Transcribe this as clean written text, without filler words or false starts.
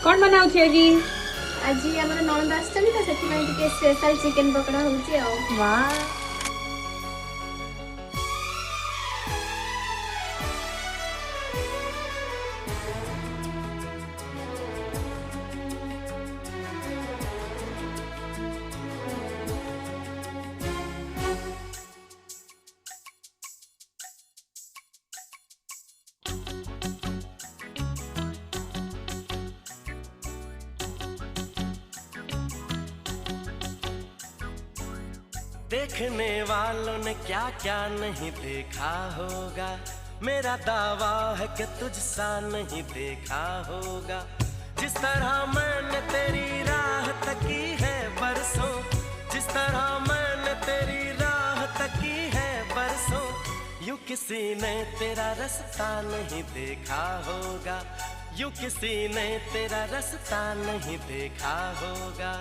कौन बनाउछि आजी? आज हमर ननद आछन त सेति टिके स्पेशल चिकन पकोड़ा होउछि आ। वाह। देखने वालों ने क्या क्या नहीं देखा होगा, मेरा दावा है कि तुझसा नहीं देखा होगा। जिस तरह मैंने तेरी राह तकी है बरसों, जिस तरह मैंने तेरी राह तकी है बरसों, यूं किसी ने तेरा रास्ता नहीं देखा होगा, यूं किसी ने तेरा रास्ता नहीं देखा होगा।